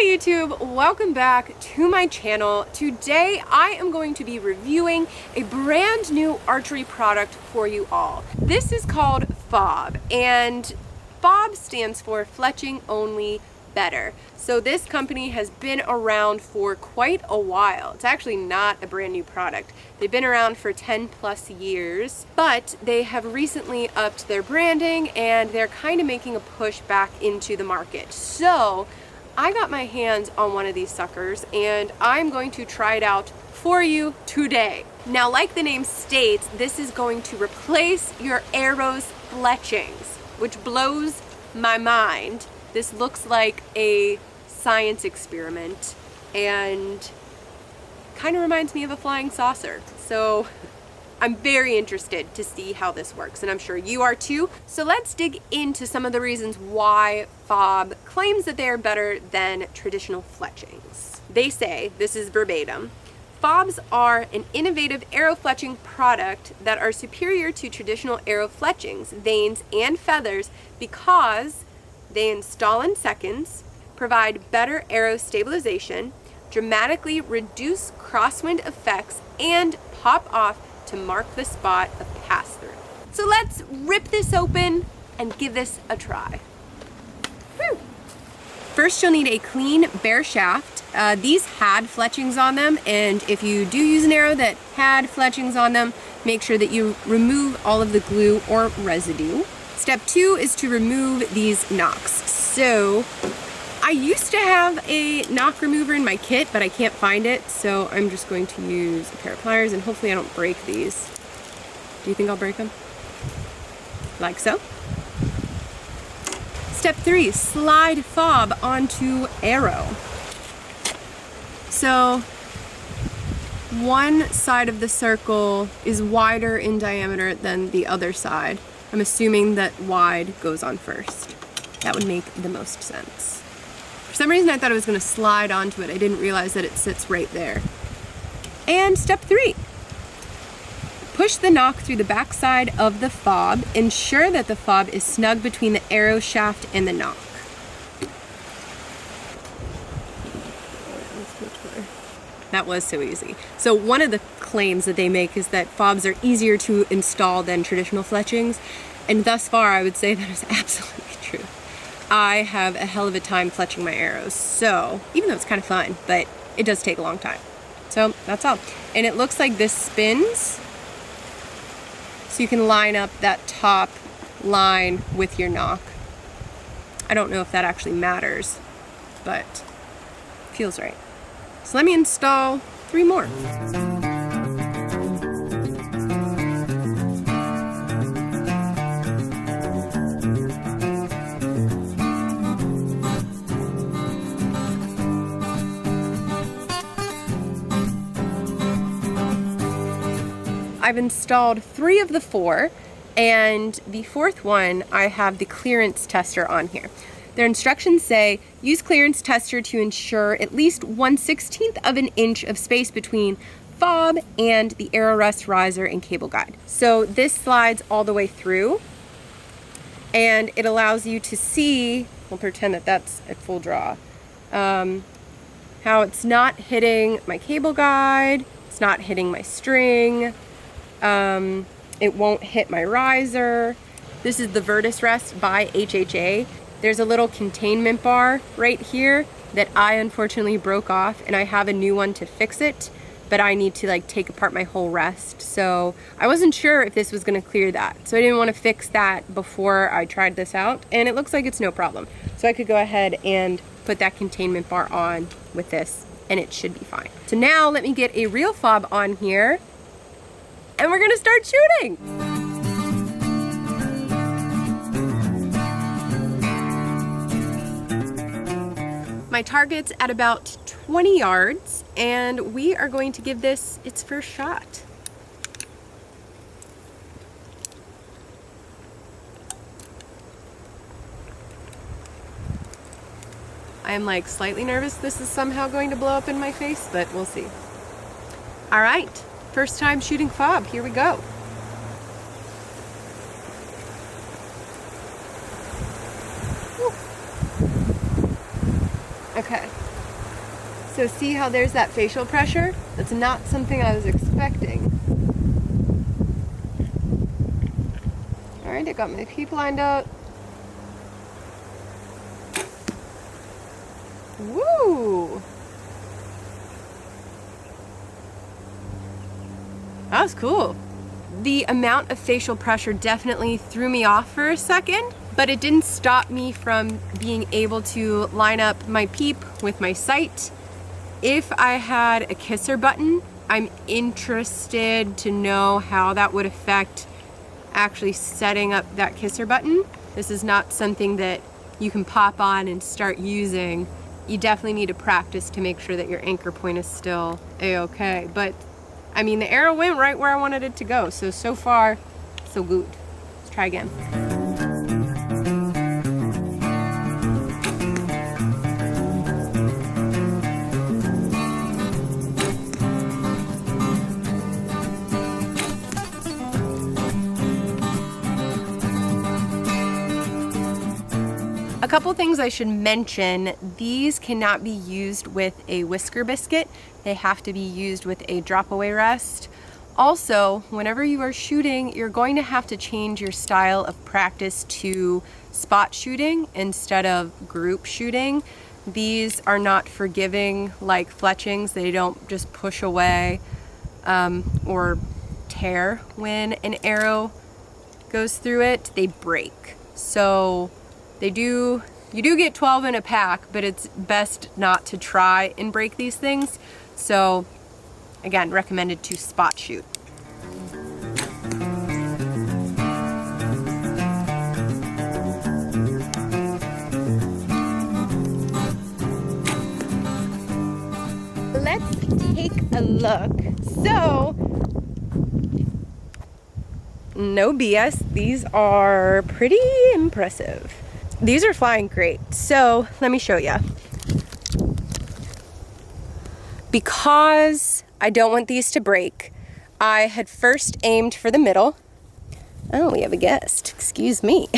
Hi YouTube, welcome back to my channel. Today I am going to be reviewing a brand new archery product for you all. This is called FOB, and FOB stands for Fletching Only Better. So this company has been around for quite a while. It's actually not a brand new product. They've been around for 10 plus years, but they have recently upped their branding and they're kind of making a push back into the market. So I got my hands on one of these suckers and I'm going to try it out for you today. Now, like the name states, this is going to replace your arrow's fletchings, which blows my mind. This looks like a science experiment and kind of reminds me of a flying saucer. So I'm very interested to see how this works, and I'm sure you are too. So let's dig into some of the reasons why FOB claims that they are better than traditional fletchings. They say, this is verbatim, FOBs are an innovative arrow fletching product that are superior to traditional arrow fletchings, vanes, and feathers because they install in seconds, provide better arrow stabilization, dramatically reduce crosswind effects, and pop off to mark the spot of pass-through. So let's rip this open and give this a try. Woo. First, you'll need a clean bare shaft. These had fletchings on them, and if you do use an arrow that had fletchings on them, make sure that you remove all of the glue or residue. Step 2 is to remove these knocks. So I used to have a knock remover in my kit, but I can't find it, so I'm just going to use a pair of pliers and hopefully I don't break these. Do you think I'll break them? Like so. Step 3, slide FOB onto arrow. So one side of the circle is wider in diameter than the other side. I'm assuming that wide goes on first. That would make the most sense. For some reason I thought I was going to slide onto it. I didn't realize that it sits right there. And step 3. Push the knock through the back side of the FOB. Ensure that the FOB is snug between the arrow shaft and the knock. That was so easy. So one of the claims that they make is that FOBs are easier to install than traditional fletchings, and thus far I would say that is absolutely true. I have a hell of a time fletching my arrows, so even though it's kind of fun, but it does take a long time. So that's all. And it looks like this spins, so you can line up that top line with your knock. I don't know if that actually matters, but it feels right. So let me install 3 more. I've installed 3 of the 4, and the 4th one I have the clearance tester on here. Their instructions say, use clearance tester to ensure at least 1/16 of an inch of space between FOB and the arrow rest riser and cable guide. So this slides all the way through, and it allows you to see, we'll pretend that that's at full draw, how it's not hitting my cable guide, it's not hitting my string, it won't hit my riser. This is the Vertus Rest by HHA. There's a little containment bar right here that I unfortunately broke off, and I have a new one to fix it, but I need to like take apart my whole rest. So I wasn't sure if this was gonna clear that. So I didn't want to fix that before I tried this out, and it looks like it's no problem. So I could go ahead and put that containment bar on with this, and it should be fine. So now let me get a real FOB on here, and we're gonna start shooting. My target's at about 20 yards, and we are going to give this its first shot. I am like slightly nervous this is somehow going to blow up in my face, but we'll see. All right, first time shooting FOB, here we go. Okay, So see how there's that facial pressure? That's not something I was expecting. All right, I got my peep lined up. Woo! That was cool. The amount of facial pressure definitely threw me off for a second, but it didn't stop me from being able to line up my peep with my sight. If I had a kisser button, I'm interested to know how that would affect actually setting up that kisser button. This is not something that you can pop on and start using. You definitely need to practice to make sure that your anchor point is still a-okay. But I mean, the arrow went right where I wanted it to go. So far, so good. Let's try again. A couple things I should mention, these cannot be used with a whisker biscuit. They have to be used with a drop away rest. Also, whenever you are shooting, you're going to have to change your style of practice to spot shooting instead of group shooting. These are not forgiving like fletchings. They don't just push away or tear when an arrow goes through it. They break. So you do get 12 in a pack, but it's best not to try and break these things. So again, recommended to spot shoot. Let's take a look. So, no BS, these are pretty impressive. These are flying great. So let me show you. Because I don't want these to break, I had first aimed for the middle. Oh, we have a guest, excuse me.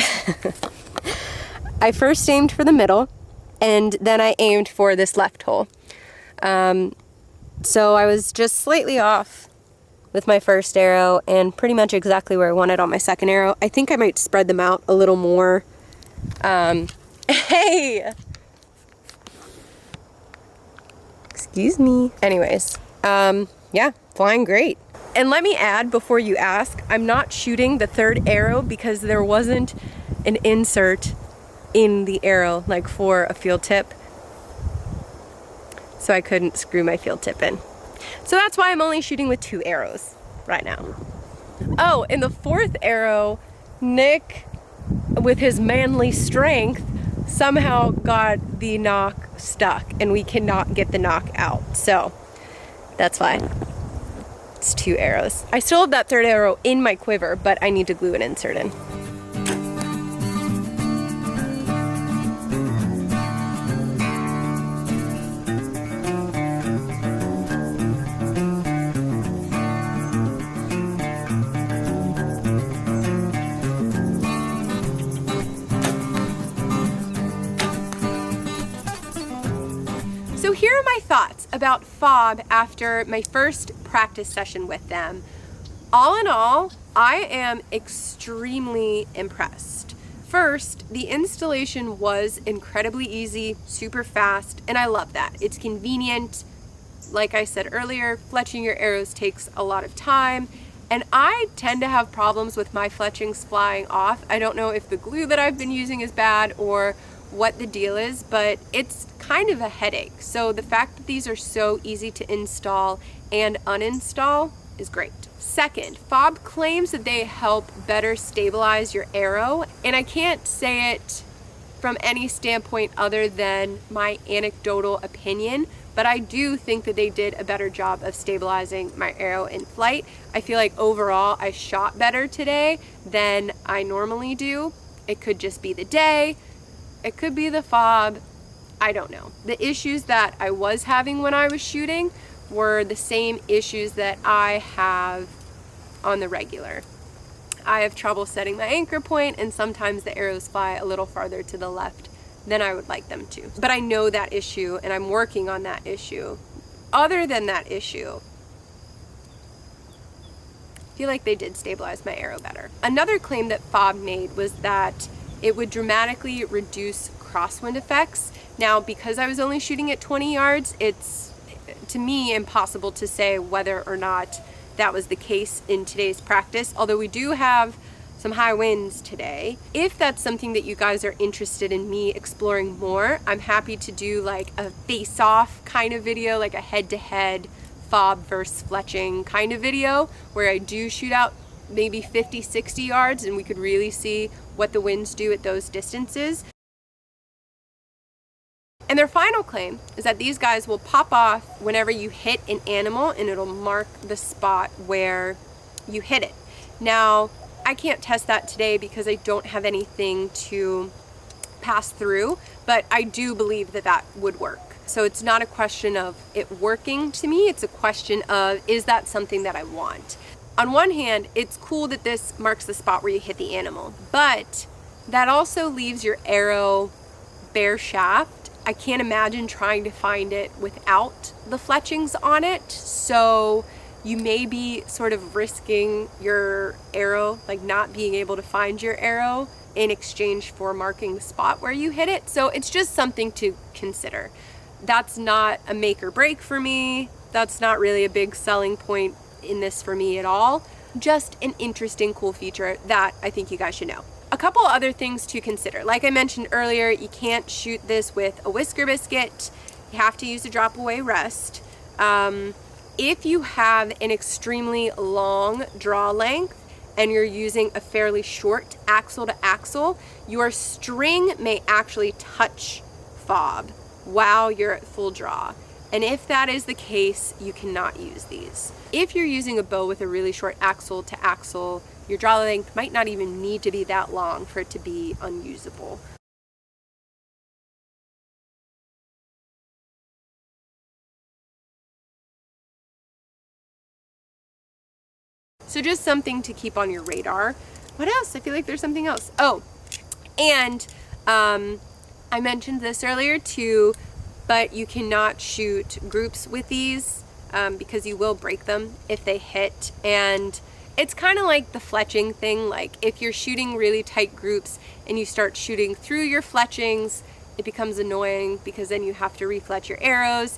I first aimed for the middle, and then I aimed for this left hole. So I was just slightly off with my first arrow and pretty much exactly where I wanted on my second arrow. I think I might spread them out a little more. Hey! Excuse me. Anyways, yeah, flying great. And let me add before you ask, I'm not shooting the third arrow because there wasn't an insert in the arrow, like for a field tip. So I couldn't screw my field tip in. So that's why I'm only shooting with 2 arrows right now. Oh, in the fourth arrow, Nick, with his manly strength, somehow got the knock stuck and we cannot get the knock out. So that's fine. It's 2 arrows. I still have that third arrow in my quiver, but I need to glue an insert in. So here are my thoughts about FOB after my first practice session with them. All in all, I am extremely impressed. First, the installation was incredibly easy, super fast, and I love that. It's convenient. Like I said earlier, fletching your arrows takes a lot of time, and I tend to have problems with my fletchings flying off. I don't know if the glue that I've been using is bad or what the deal is, but it's kind of a headache. So the fact that these are so easy to install and uninstall is great. Second, FOB claims that they help better stabilize your arrow, and I can't say it from any standpoint other than my anecdotal opinion, but I do think that they did a better job of stabilizing my arrow in flight. I feel like overall I shot better today than I normally do. It could just be the day. It could be the FOB, I don't know. The issues that I was having when I was shooting were the same issues that I have on the regular. I have trouble setting my anchor point, and sometimes the arrows fly a little farther to the left then I would like them to. But I know that issue and I'm working on that issue. Other than that issue, I feel like they did stabilize my arrow better. Another claim that FOB made was that it would dramatically reduce crosswind effects. Now, because I was only shooting at 20 yards, it's, to me, impossible to say whether or not that was the case in today's practice, although we do have some high winds today. If that's something that you guys are interested in me exploring more, I'm happy to do like a face-off kind of video, like a head-to-head FOB versus fletching kind of video, where I do shoot out maybe 50, 60 yards and we could really see what the winds do at those distances. And their final claim is that these guys will pop off whenever you hit an animal and it'll mark the spot where you hit it. Now, I can't test that today because I don't have anything to pass through, but I do believe that that would work. So it's not a question of it working to me, it's a question of, is that something that I want? On one hand, it's cool that this marks the spot where you hit the animal, but that also leaves your arrow bare shaft. I can't imagine trying to find it without the fletchings on it, so you may be sort of risking your arrow, like not being able to find your arrow in exchange for marking the spot where you hit it. So it's just something to consider. That's not a make or break for me. That's not really a big selling point in this for me at all. Just an interesting, cool feature that I think you guys should know. A couple other things to consider. Like I mentioned earlier, you can't shoot this with a whisker biscuit. You have to use a drop away rest. If you have an extremely long draw length and you're using a fairly short axle to axle, your string may actually touch FOB while you're at full draw. And if that is the case, you cannot use these. If you're using a bow with a really short axle to axle, your draw length might not even need to be that long for it to be unusable. So just something to keep on your radar. What else? I feel like there's something else. Oh, and I mentioned this earlier too, but you cannot shoot groups with these because you will break them if they hit. And it's kind of like the fletching thing. Like if you're shooting really tight groups and you start shooting through your fletchings, it becomes annoying because then you have to refletch your arrows.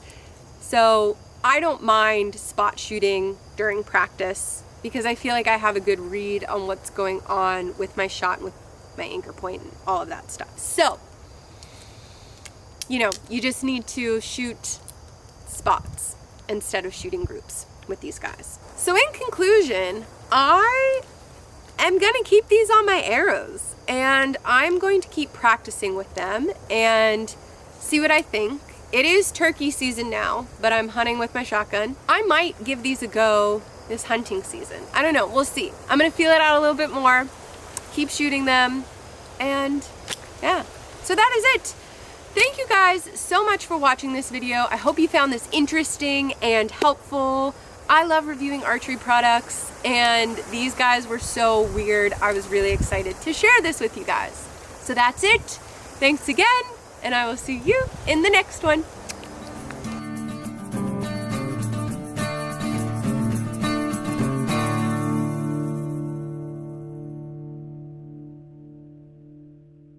So I don't mind spot shooting during practice because I feel like I have a good read on what's going on with my shot and with my anchor point and all of that stuff. So, you know, you just need to shoot spots instead of shooting groups with these guys. So in conclusion, I am gonna keep these on my arrows and I'm going to keep practicing with them and see what I think. It is turkey season now, but I'm hunting with my shotgun. I might give these a go this hunting season. I don't know, we'll see. I'm gonna feel it out a little bit more, keep shooting them, and yeah. So that is it. Thank you guys so much for watching this video. I hope you found this interesting and helpful. I love reviewing archery products, and these guys were so weird. I was really excited to share this with you guys. So that's it. Thanks again, and I will see you in the next one.